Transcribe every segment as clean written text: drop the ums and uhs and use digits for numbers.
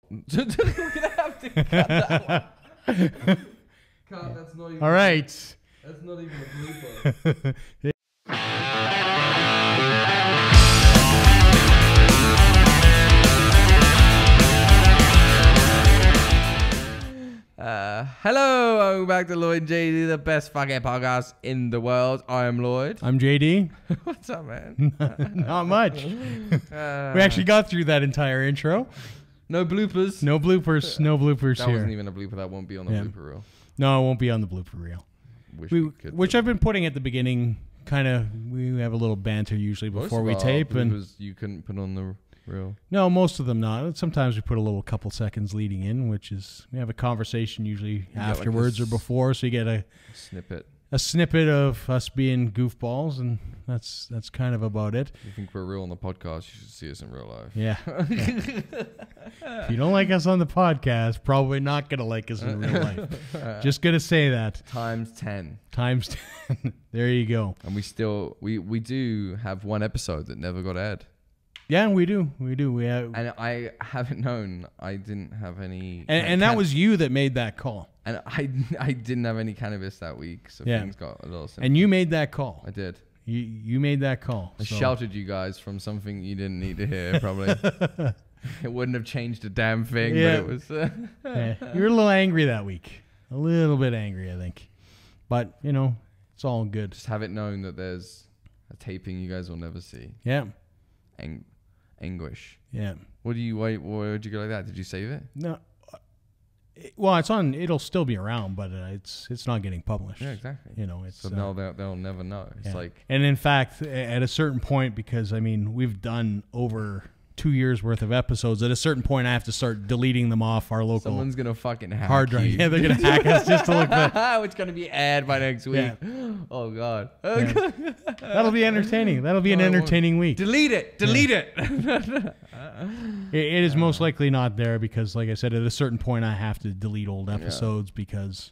We're gonna have to cut that one. Cut, that's not even. All right. That's not even a blooper. Hello, welcome back to Lloyd and JD, the best fucking podcast in the world. I am Lloyd. I'm JD. What's up, man? Not much. We actually got through that entire intro. No bloopers. No bloopers. No bloopers That here. wasn't even a blooper. That won't be on the blooper reel. No, it won't be on the blooper reel. Which I've been putting at the beginning. Kind of, we have a little banter usually before we tape, and you couldn't put on the reel. No, most of them not. Sometimes we put a little couple seconds leading in, which is we have a conversation usually afterwards or before, so you get a snippet of us being goofballs, and that's kind of about it. If you think we're real on the podcast, you should see us in real life. Yeah. If you don't like us on the podcast, probably not going to like us in real life. Just going to say that. Times 10. Times 10. There you go. And we do have one episode that never got aired. Yeah, we do. We have. And I haven't known. I didn't have any. And that was you that made that call. And I didn't have any cannabis that week, so things got a little simple. And you made that call. I did. You made that call. I sheltered you guys from something you didn't need to hear, probably. It wouldn't have changed a damn thing, but it was... You were a little angry that week. A little bit angry, I think. But, it's all good. Just have it known that there's a taping you guys will never see. Yeah. Anguish. Yeah. Why would you go like that? Did you save it? No. Well, it's on. It'll still be around, but it's not getting published. Yeah, exactly. It's so now they'll never know. It's like, and in fact, at a certain point, because we've done over 2 years worth of episodes. At a certain point, I have to start deleting them off our local. Someone's gonna fucking hack hard drive. You. Yeah, they're gonna hack us just to look back. It's gonna be aired by next week. Yeah. Oh god. Yeah. That'll be entertaining. That'll be an entertaining week. Delete it. Delete it. It is most likely not there because, like I said, at a certain point, I have to delete old episodes because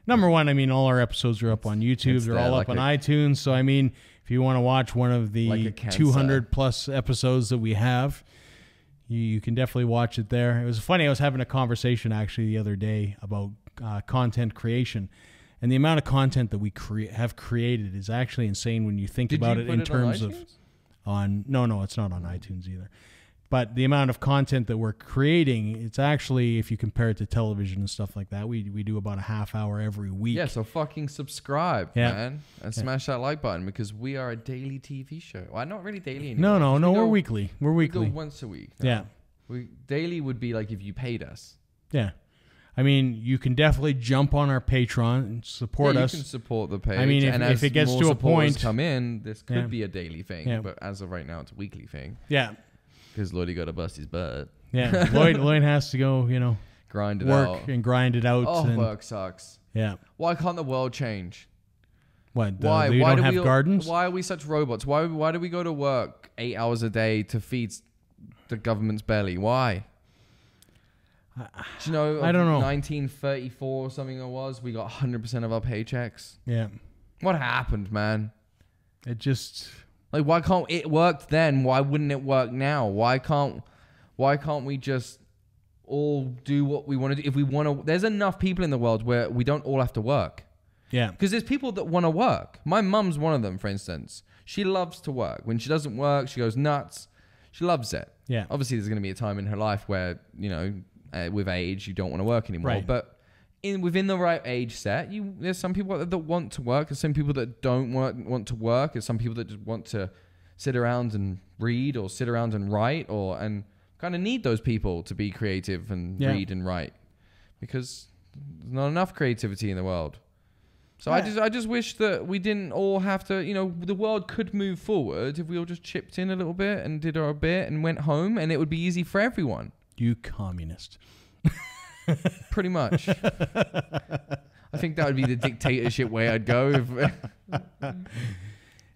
number one, all our episodes are up on YouTube. They're all up on iTunes. So if you want to watch one of the 200 plus episodes that we have, you can definitely watch it there. It was funny. I was having a conversation actually the other day about content creation, and the amount of content that we have created is actually insane when you think about it in terms of no, it's not on iTunes either. But the amount of content that we're creating, it's actually, if you compare it to television and stuff like that, we do about a half hour every week. Yeah, so fucking subscribe, man, and smash that like button because we are a daily TV show. Well, not really daily anymore. No, we're weekly. We're weekly. We go once a week. No. Yeah. Daily would be like if you paid us. Yeah. You can definitely jump on our Patreon and support us. You can support the page. If it gets to a point, come in, this could be a daily thing. Yeah. But as of right now, it's a weekly thing. Yeah. Because Lloyd got to bust his butt. Yeah, Lloyd has to go, grind it out. Work and grind it out. Oh, work sucks. Yeah. Why can't the world change? What? Why? You don't have gardens? Why are we such robots? Why do we go to work 8 hours a day to feed the government's belly? Why? Do you know? I don't know. 1934 or something it was. We got 100% of our paychecks. Yeah. What happened, man? It just. Like, why can't it work then? Why wouldn't it work now? Why can't we just all do what we want to do? If we want to, there's enough people in the world where we don't all have to work. Yeah. Because there's people that want to work. My mum's one of them, for instance. She loves to work. When she doesn't work, she goes nuts. She loves it. Yeah. Obviously, there's going to be a time in her life where, with age, you don't want to work anymore. Right. But within the right age set, there's some people that want to work. There's some people that don't want to work. There's some people that just want to sit around and read or sit around and write and kind of need those people to be creative and read and write because there's not enough creativity in the world. So I just wish that we didn't all have to, the world could move forward if we all just chipped in a little bit and did our bit and went home and it would be easy for everyone. You communist. Pretty much. I think that would be the dictatorship way I'd go.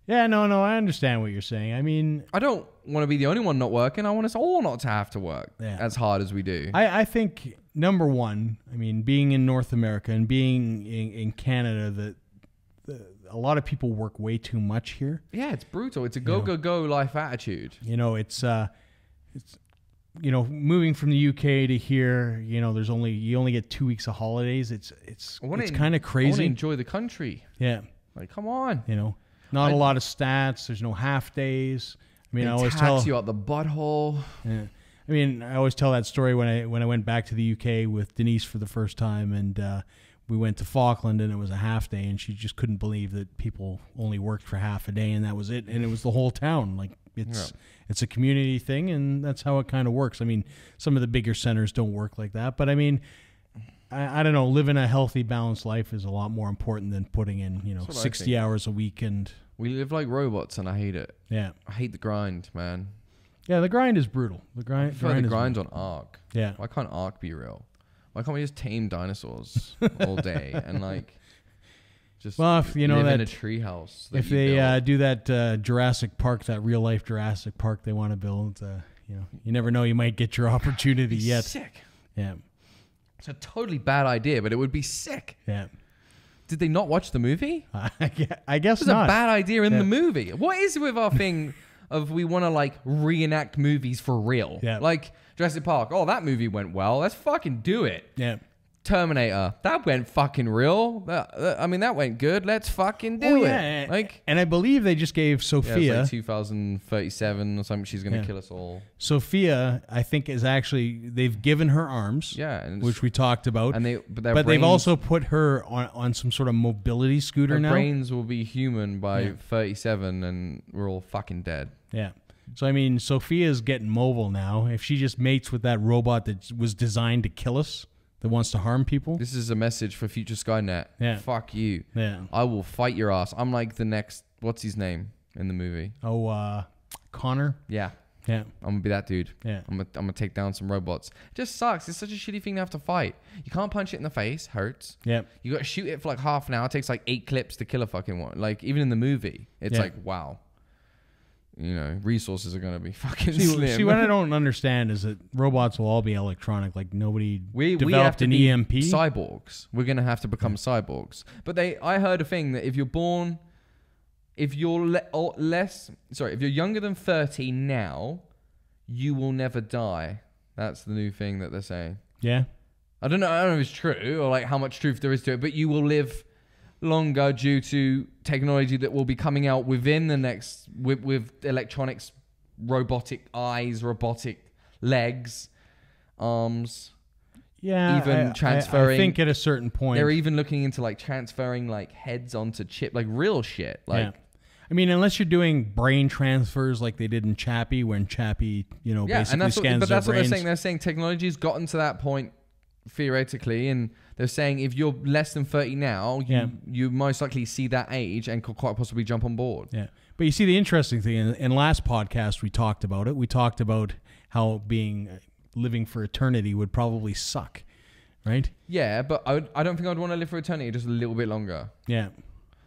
Yeah, no, I understand what you're saying. I don't want to be the only one not working. I want us all not to have to work as hard as we do. I think, number one, being in North America and being in Canada, a lot of people work way too much here. Yeah, it's brutal. It's a go life attitude. moving from the UK to here, you only get 2 weeks of holidays. It's kind of crazy. I want to enjoy the country. Yeah. Like, come on. Not a lot of stats. There's no half days. I mean, I always tax you out the butthole. Yeah. I mean, I always tell that story when I went back to the UK with Denise for the first time, and we went to Falkland, and it was a half day, and she just couldn't believe that people only worked for half a day, and that was it. And it was the whole town. Like, it's a community thing, and that's how it kind of works. I mean, some of the bigger centers don't work like that, but I mean, I don't know. Living a healthy, balanced life is a lot more important than putting in 60 hours a week. And we live like robots, and I hate it. Yeah, I hate the grind, man. Yeah, the grind is brutal. The grind's on Ark. Yeah. Why can't Ark be real? Why can't we just tame dinosaurs all day and like just if you know live that in a treehouse? If they do that Jurassic Park, that real life Jurassic Park they want to build, you never know, you might get your opportunity yet. Sick. Yeah. It's a totally bad idea, but it would be sick. Yeah. Did they not watch the movie? I guess not. It was a bad idea in the movie. What is it with our thing of we want to like reenact movies for real? Yeah. Like Jurassic Park. Oh, that movie went well. Let's fucking do it. Yeah. Terminator. That went fucking real. I mean, that went good. Let's fucking do it. Like, and I believe they just gave Sophia, it's like 2037 or something. She's gonna kill us all. Sophia, I think, they've given her arms. Yeah, which we talked about. And but they've also put her on some sort of mobility scooter now. Her brains will be human by 37, and we're all fucking dead. Yeah. So, I mean, Sophia's getting mobile now. If she just mates with that robot that was designed to kill us, that wants to harm people. This is a message for future Skynet. Yeah. Fuck you. Yeah. I will fight your ass. I'm like the next, what's his name in the movie? Oh, Connor? Yeah. Yeah. I'm going to be that dude. Yeah. I'm gonna take down some robots. It just sucks. It's such a shitty thing to have to fight. You can't punch it in the face. Hurts. Yeah. You got to shoot it for like half an hour. It takes like 8 clips to kill a fucking one. Like, even in the movie, it's like, wow. Resources are going to be fucking slim. See, what I don't understand is that robots will all be electronic. Like, nobody we developed have to an be EMP. Cyborgs. We're going to have to become cyborgs. But I heard a thing that if you're younger than 30 now, you will never die. That's the new thing that they're saying. Yeah. I don't know if it's true or like how much truth there is to it, but you will live longer due to technology that will be coming out within the next with electronics, robotic eyes, robotic legs, arms. Yeah, even transferring. I think at a certain point they're even looking into like transferring like heads onto chip, like real shit. Like, yeah. I mean, unless you're doing brain transfers like they did in Chappie, when Chappie, basically scans their brains. What they're saying. They're saying technology's gotten to that point theoretically, and they're saying if you're less than 30 now, you most likely see that age and could quite possibly jump on board. Yeah. But you see, the interesting thing, in last podcast we talked about it. We talked about how living for eternity would probably suck, right? Yeah, but I don't think I'd want to live for eternity, just a little bit longer. Yeah.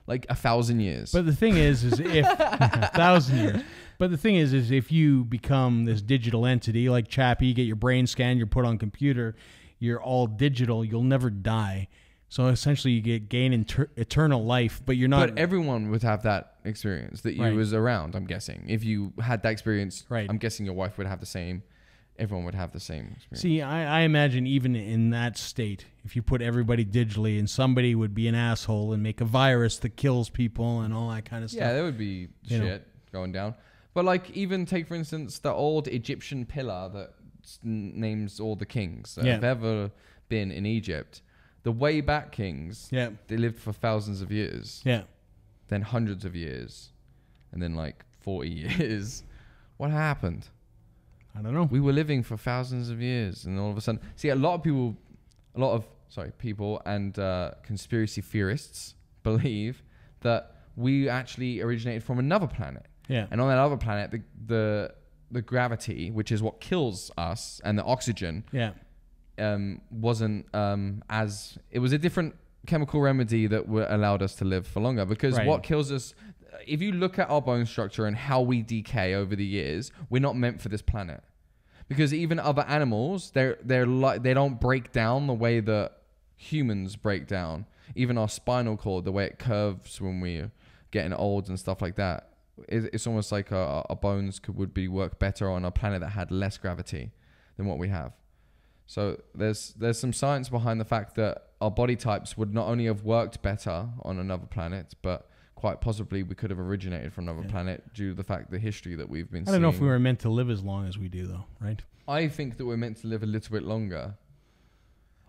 Like 1,000 years. But the thing is if 1,000 years. But the thing is if you become this digital entity like Chappie, you get your brain scanned, you're put on computer, you're all digital, you'll never die. So essentially you gain eternal life, but you're not. But everyone would have that experience that you was around, I'm guessing. If you had that experience, I'm guessing your wife would have the same. Everyone would have the same experience. See, I imagine even in that state, if you put everybody digitally and somebody would be an asshole and make a virus that kills people and all that kind of stuff. Yeah, there would be shit going down. But like even take, for instance, the old Egyptian pillar that names all the kings that have ever been in Egypt. The way back kings, they lived for thousands of years. Yeah. Then hundreds of years. And then like 40 years. What happened? I don't know. We were living for thousands of years, and all of a sudden, see, a lot of people and conspiracy theorists believe that we actually originated from another planet. Yeah. And on that other planet, the gravity, which is what kills us, and the oxygen, wasn't as, it was a different chemical remedy that allowed us to live for longer. Because what kills us, if you look at our bone structure and how we decay over the years, we're not meant for this planet. Because even other animals, they don't break down the way that humans break down. Even our spinal cord, the way it curves when we're getting old and stuff like that. It's almost like our bones would work better on a planet that had less gravity. than what we have. So there's some science behind the fact that our body types would not only have worked better on another planet, but quite possibly we could have originated from another planet due to the fact the history that we've been seeing. I don't know if we were meant to live as long as we do, though, right? I think that we're meant to live a little bit longer.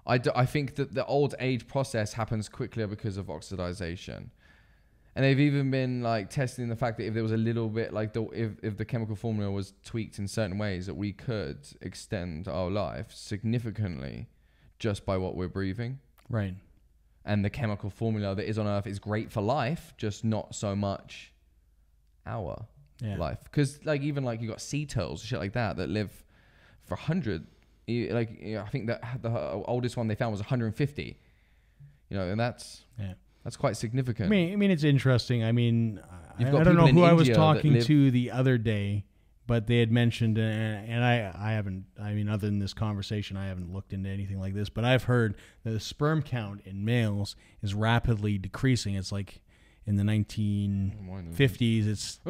I think that the old age process happens quickly because of oxidization. And they've even been like testing the fact that if there was a little bit like if the chemical formula was tweaked in certain ways, that we could extend our life significantly just by what we're breathing. Right. And the chemical formula that is on Earth is great for life, just not so much our life. Because like even like you got sea turtles, shit like that live for 100. Like I think that the oldest one they found was 150. You know, and that's quite significant. I mean, it's interesting. I mean, I don't know who I was talking to the other day, but they had mentioned, and I haven't. I mean, other than this conversation, I haven't looked into anything like this. But I've heard that the sperm count in males is rapidly decreasing. It's like in the 1950s, it's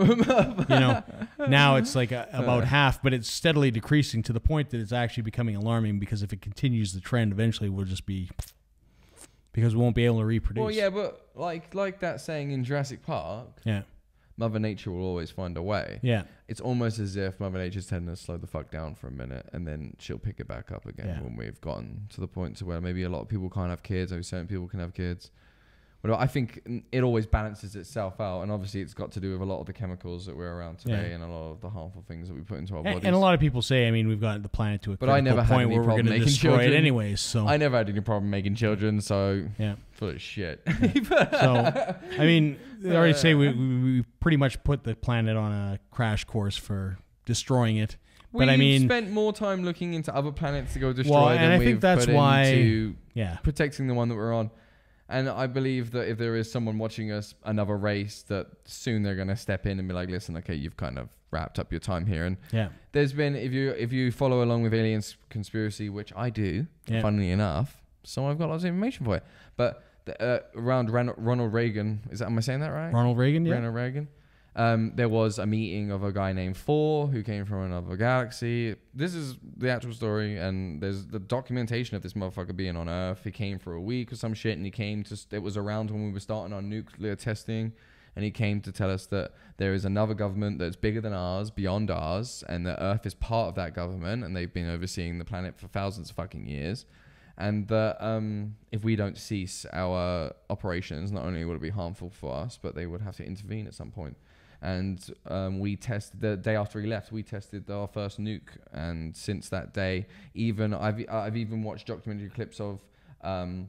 now it's like about half, but it's steadily decreasing to the point that it's actually becoming alarming. Because if it continues the trend, eventually we'll just be. Because we won't be able to reproduce. Well, yeah, but like that saying in Jurassic Park, Mother Nature will always find a way. Yeah. It's almost as if Mother Nature's telling us to slow the fuck down for a minute, and then she'll pick it back up again when we've gotten to the point to where maybe a lot of people can't have kids, maybe certain people can have kids. But I think it always balances itself out, and obviously it's got to do with a lot of the chemicals that we're around today and a lot of the harmful things that we put into our bodies. And a lot of people say, I mean, we've got the planet to a critical point where we're going to destroy it anyways. So I never had any problem making children, so full of shit. So, I mean, they already say we pretty much put the planet on a crash course for destroying it. But I mean, spent more time looking into other planets to go destroy than we've put into protecting the one that we're on. And I believe that if there is someone watching us, another race, that soon they're going to step in and be like, listen, okay, you've kind of wrapped up your time here. And there's been, if you follow along with aliens conspiracy, which I do, funnily enough, so I've got lots of information for it. But around Ronald Reagan, am I saying that right? Ronald Reagan, Ronald Reagan. There was a meeting of a guy named Thor who came from another galaxy. This is the actual story, and there's the documentation of this motherfucker being on Earth. He came for a week or some shit, and he came to. It was around when we were starting our nuclear testing, and he came to tell us that there is another government that's bigger than ours, beyond ours, and that Earth is part of that government, and they've been overseeing the planet for thousands of fucking years. And that if we don't cease our operations, not only will it be harmful for us, but they would have to intervene at some point. And we tested the day after he left. We tested our first nuke, and since that day, I've even watched documentary clips of, and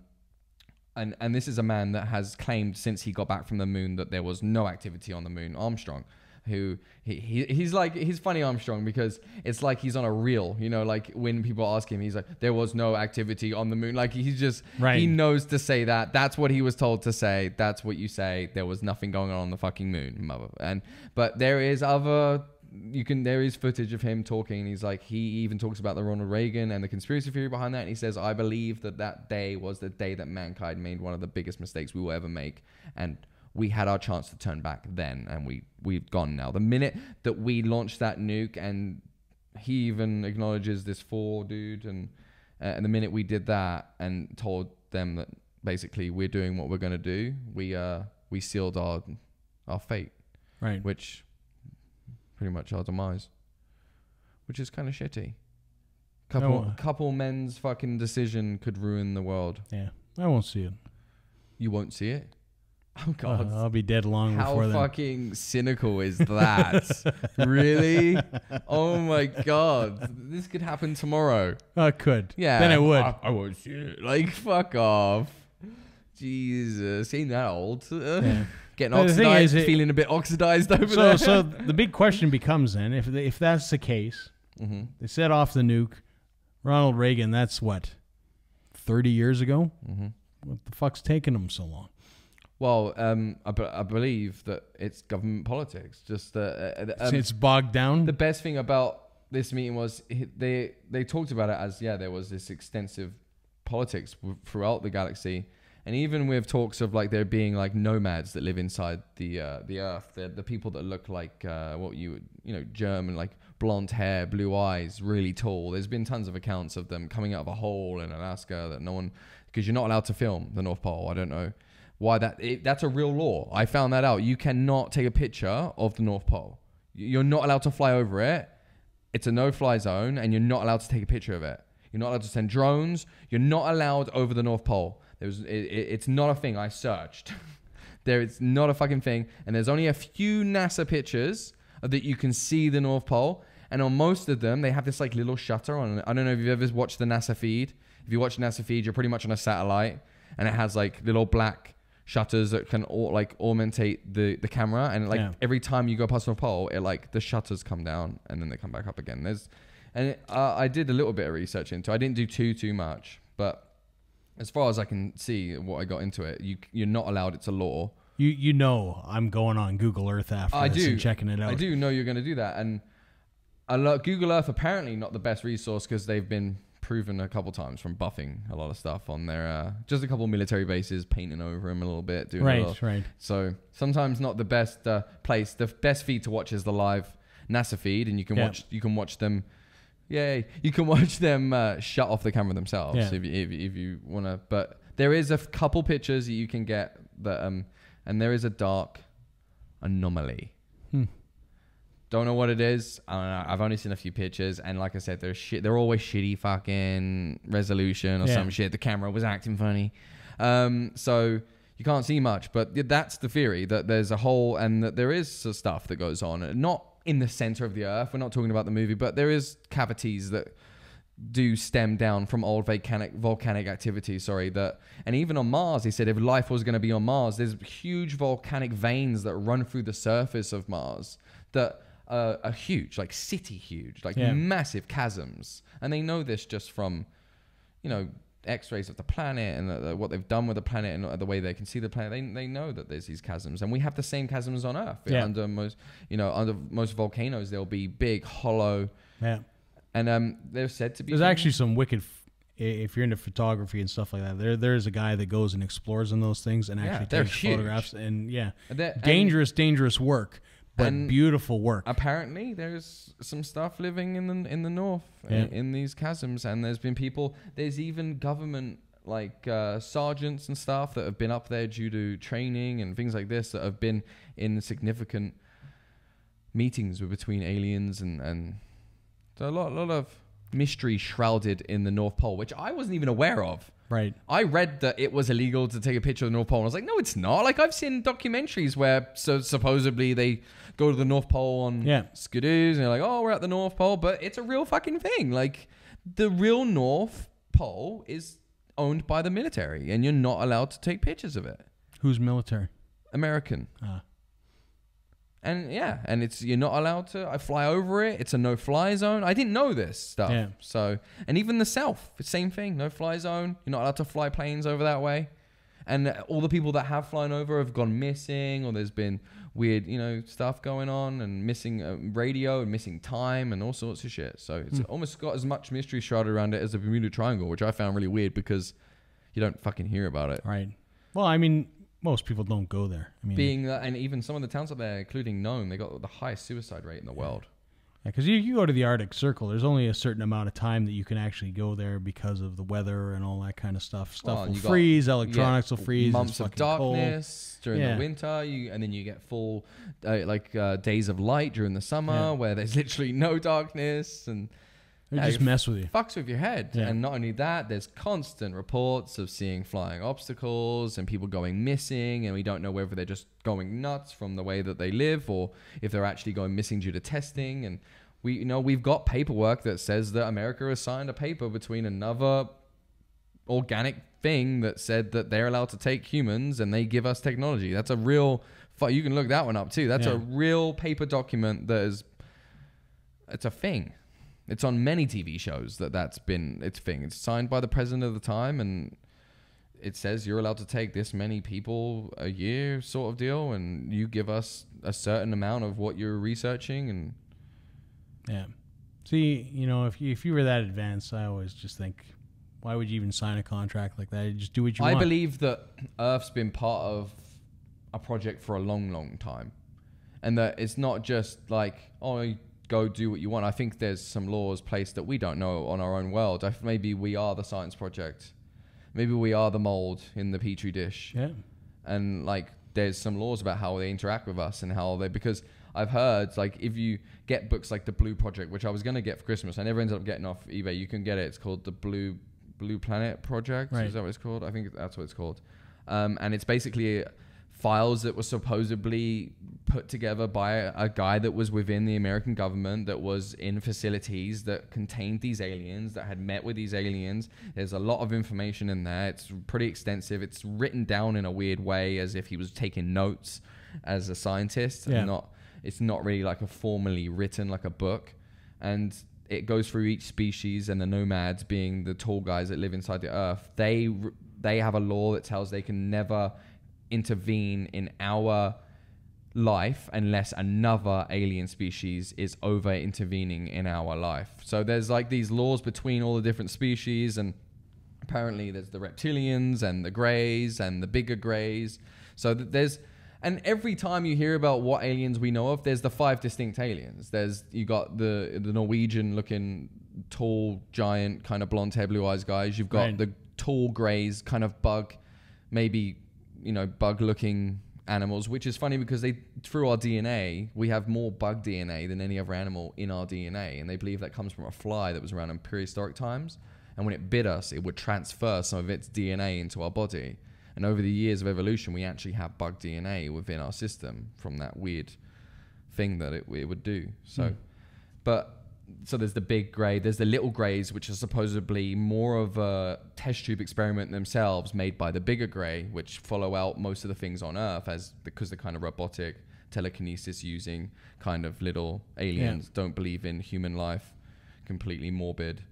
this is a man that has claimed since he got back from the moon that there was no activity on the moon. Armstrong, who he's funny Armstrong, because it's like he's on a reel, you know, like when people ask him, he's like, there was no activity on the moon. Like he's just, he knows to say that. That's what he was told to say. That's what you say. There was nothing going on the fucking moon, but there is there is footage of him talking, and he's like, he even talks about the Ronald Reagan and the conspiracy theory behind that. And he says, I believe that day was the day that mankind made one of the biggest mistakes we will ever make. And we had our chance to turn back then, and we've gone now. The minute that we launched that nuke, and he even acknowledges this Thor dude, and the minute we did that and told them that basically we're doing what we're going to do, we sealed our fate, right? Which pretty much our demise, which is kind of shitty. Couple men's fucking decision could ruin the world. Yeah, I won't see it. You won't see it? Oh God! I'll be dead long before then. How fucking cynical is that? Really? Oh my God! This could happen tomorrow. It could. Yeah. Then it would. I won't see it. Like, fuck off. Jesus, ain't that old? Getting oxidized, feeling a bit oxidized over there. So the big question becomes then, if that's the case, they set off the nuke. Ronald Reagan, that's what, 30 years ago? What the fuck's taking them so long? Well, I believe that it's government politics. Just it's bogged down. The best thing about this meeting was they talked about it as there was this extensive politics throughout the galaxy, and even with talks of like there being like nomads that live inside the Earth, the people that look like what you would German, like blonde hair, blue eyes, really tall. There's been tons of accounts of them coming out of a hole in Alaska that no one, because you're not allowed to film the North Pole. I don't know why that's a real law. I found that out. You cannot take a picture of the North Pole. You're not allowed to fly over it. It's a no-fly zone, and you're not allowed to take a picture of it. You're not allowed to send drones. You're not allowed over the North Pole. It's not a thing. I searched. It's not a fucking thing. And there's only a few NASA pictures that you can see the North Pole. And on most of them, they have this like little shutter on. I don't know if you've ever watched the NASA feed. If you watch the NASA feed, you're pretty much on a satellite. And it has like little black shutters that can augmentate the camera. And like every time you go past the North Pole, the shutters come down and then they come back up again. I did a little bit of research into it. I didn't do too much. But as far as I can see what I got into it, you're not allowed. It's a law. You know I'm going on Google Earth after this and checking it out. I do know you're going to do that. And Google Earth apparently not the best resource because they've been proven a couple times from buffing a lot of stuff on their just a couple military bases, painting over them a little bit. Right. So sometimes not the best place. The best feed to watch is the live NASA feed, and you can watch them. Yay! You can watch them shut off the camera themselves if you want to. But there is a couple pictures that you can get that, and there is a dark anomaly. Don't know what it is. I don't know. I've only seen a few pictures, and like I said, they're always shitty fucking resolution or some shit. The camera was acting funny, so you can't see much. But that's the theory, that there's a hole and that there is stuff that goes on, not in the center of the Earth. We're not talking about the movie, but there is cavities that do stem down from old volcanic activity. And even on Mars, he said if life was going to be on Mars, there's huge volcanic veins that run through the surface of Mars that are huge, like city huge, like massive chasms. And they know this just from, X-rays of the planet and what they've done with the planet and the way they can see the planet. They know that there's these chasms, and we have the same chasms on Earth. Under most volcanoes, there'll be big, hollow. Yeah. And they're said to be. There's actually some wicked. If you're into photography and stuff like that, there's a guy that goes and explores in those things and actually takes photographs. And dangerous work. But beautiful work. Apparently, there's some stuff living in the north in these chasms, and there's been people. There's even government sergeants and stuff that have been up there due to training and things like this that have been in significant meetings between aliens and so a lot of mystery shrouded in the North Pole, which I wasn't even aware of. Right. I read that it was illegal to take a picture of the North Pole, and I was like, no, it's not. Like, I've seen documentaries where supposedly they go to the North Pole on skidoos, and they're like, oh, we're at the North Pole, but it's a real fucking thing. Like, the real North Pole is owned by the military, and you're not allowed to take pictures of it. Who's military? American. And you're not allowed to. I fly over it. It's a no-fly zone. I didn't know this stuff. Yeah. So, and even the South, same thing. No-fly zone. You're not allowed to fly planes over that way. And all the people that have flown over have gone missing, or there's been weird, stuff going on, and missing radio and missing time and all sorts of shit. So it's almost got as much mystery shrouded around it as the Bermuda Triangle, which I found really weird because you don't fucking hear about it. Right. Well, I mean, most people don't go there. I mean, and even some of the towns up there, including Nome, they got the highest suicide rate in the world. Yeah, because you go to the Arctic Circle, there's only a certain amount of time that you can actually go there because of the weather and all that kind of stuff. Stuff will freeze, electronics will freeze. Months of darkness during the winter, and then you get full days of light during the summer where there's literally no darkness, and they just mess with you. Fucks with your head. Yeah. And not only that, there's constant reports of seeing flying obstacles and people going missing, and we don't know whether they're just going nuts from the way that they live or if they're actually going missing due to testing. And we've got paperwork that says that America has signed a paper between another organic thing that said that they're allowed to take humans and they give us technology. That's a real... You can look that one up too. That's a real paper document that is... It's a thing. It's on many TV shows that's been its thing. It's signed by the president of the time, and it says you're allowed to take this many people a year sort of deal, and you give us a certain amount of what you're researching. And see, if you were that advanced, I always just think, why would you even sign a contract like that? You just do what you want. I believe that Earth's been part of a project for a long, long time, and that it's not just like, go do what you want. I think there's some laws placed that we don't know on our own world. Maybe we are the science project. Maybe we are the mold in the petri dish. Yeah. And like, there's some laws about how they interact with us and how they, because I've heard, like, if you get books like the Blue Project, which I was going to get for Christmas, I never ended up getting off eBay. You can get it. It's called the Blue Planet Project. Right. Is that what it's called? I think that's what it's called. And it's basically files that were supposedly put together by a guy that was within the American government, that was in facilities that contained these aliens, that had met with these aliens. There's a lot of information in there. It's pretty extensive. It's written down in a weird way, as if he was taking notes as a scientist. Yeah. And it's not really like a formally written, like a book. And it goes through each species, and the nomads, being the tall guys that live inside the earth, they have a law that tells they can never intervene in our life unless another alien species is over intervening in our life. So there's like these laws between all the different species, and apparently there's the reptilians and the greys and the bigger greys. So and every time you hear about what aliens we know of, there's the 5 distinct aliens. You got the Norwegian looking tall giant kind of blonde hair, blue eyes guys. You've got the tall greys, kind of bug, maybe, bug looking animals, which is funny because through our DNA, we have more bug DNA than any other animal in our DNA. And they believe that comes from a fly that was around in prehistoric times. And when it bit us, it would transfer some of its DNA into our body. And over the years of evolution, we actually have bug DNA within our system from that weird thing that it would do. So, So there's the big grey, there's the little greys, which are supposedly more of a test tube experiment themselves, made by the bigger grey, which follow out most of the things on Earth because they're kind of robotic, telekinesis using kind of little aliens, don't believe in human life, completely morbid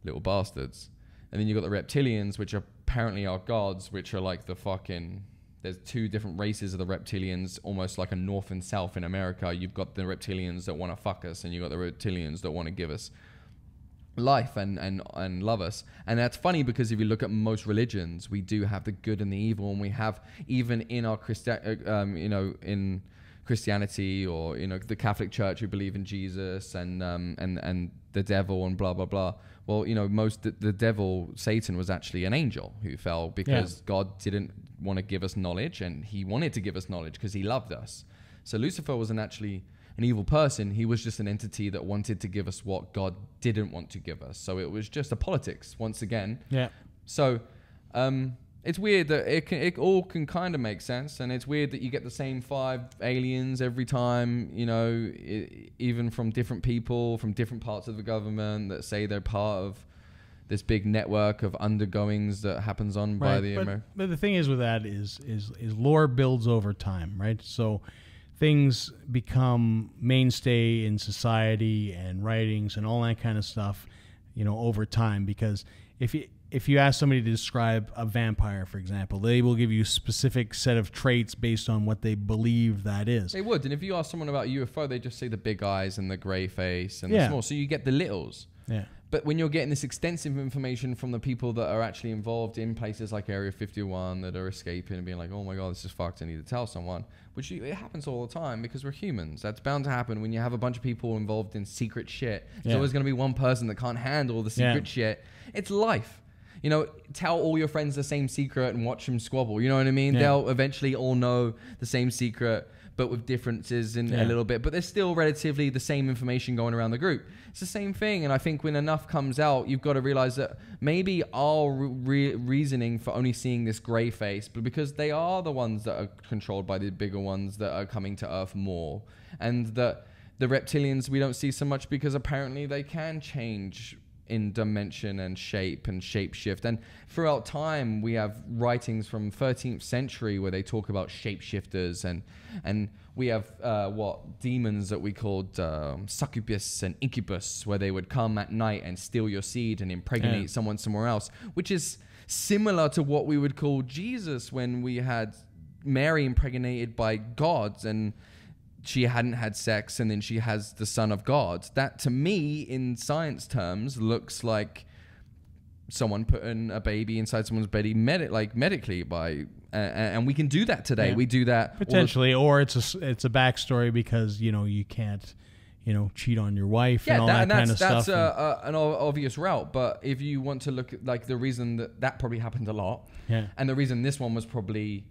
little bastards. And then you've got the reptilians, which apparently are gods, which are like the fucking... There's 2 different races of the reptilians, almost like a north and south in America. You've got the reptilians that want to fuck us, and you've got the reptilians that want to give us life and love us. And that's funny because if you look at most religions, we do have the good and the evil, and we have, even in our in Christianity or the Catholic Church, who believe in Jesus and the devil and blah blah blah. Well, the devil, Satan, was actually an angel who fell because God didn't want to give us knowledge, and he wanted to give us knowledge because he loved us. So Lucifer wasn't actually an evil person. He was just an entity that wanted to give us what God didn't want to give us. So it was just a politics once again. Yeah. So it's weird that it all can kind of make sense, and it's weird that you get the same 5 aliens every time, even from different people, from different parts of the government, that say they're part of this big network of undergoings that happens on by the American. But the thing is with that is lore builds over time, right? So things become mainstay in society and writings and all that kind of stuff, over time. Because if you ask somebody to describe a vampire, for example, they will give you a specific set of traits based on what they believe that is. They would. And if you ask someone about UFO, they just say the big eyes and the grey face and the small. So you get the littles. Yeah. But when you're getting this extensive information from the people that are actually involved in places like Area 51 that are escaping and being like, oh my God, this is fucked, I need to tell someone, which it happens all the time because we're humans. That's bound to happen when you have a bunch of people involved in secret shit. There's always going to be one person that can't handle the secret shit. It's life. Tell all your friends the same secret and watch them squabble. You know what I mean? Yeah. They'll eventually all know the same secret, but with differences in a little bit. But there's still relatively the same information going around the group. It's the same thing. And I think when enough comes out, you've got to realize that maybe our reasoning for only seeing this grey face, but because they are the ones that are controlled by the bigger ones that are coming to Earth more. And that the reptilians we don't see so much because apparently they can change in dimension and shape and shapeshift. And throughout time, we have writings from 13th century where they talk about shapeshifters, and we have demons that we called succubus and incubus, where they would come at night and steal your seed and impregnate someone somewhere else, which is similar to what we would call Jesus when we had Mary impregnated by gods and she hadn't had sex, and then she has the Son of God. That, to me, in science terms, looks like someone putting a baby inside someone's belly medically by, and we can do that today. We do that potentially, or it's a backstory because you can't, cheat on your wife and all that kind of stuff. That's an obvious route. But if you want to look at like the reason that probably happened a lot, and the reason this one was probably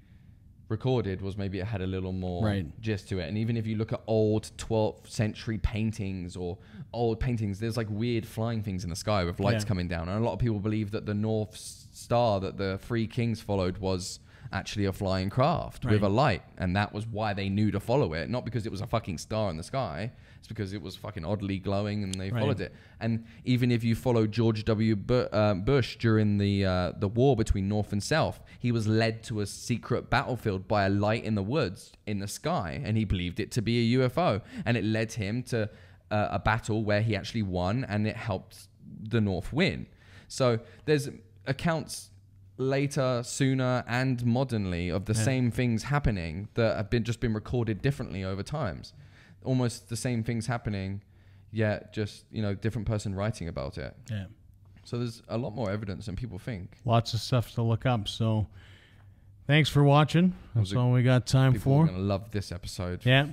recorded was maybe it had a little more gist to it. And even if you look at old 12th century paintings or old paintings, there's like weird flying things in the sky with lights coming down. And a lot of people believe that the North Star that the three kings followed was actually a flying craft with a light, and that was why they knew to follow it, not because it was a fucking star in the sky. It's because it was fucking oddly glowing and they followed it. And even if you follow George W. Bush during the war between North and South, he was led to a secret battlefield by a light in the woods in the sky, and he believed it to be a UFO, and it led him to a battle where he actually won, and it helped the North win. So there's accounts later, sooner, and modernly of the same things happening that have just been recorded differently over times. Almost the same things happening, yet just different person writing about it. Yeah. So there's a lot more evidence than people think. Lots of stuff to look up. So thanks for watching. That's all we got time for. People are gonna love this episode. Yeah.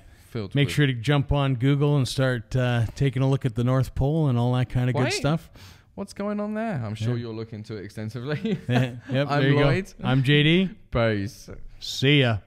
Make sure to jump on Google and start taking a look at the North Pole and all that kind of good stuff. What's going on there? I'm sure you'll look into it extensively. Yep, I'm Lloyd. I'm JD. Peace. See ya.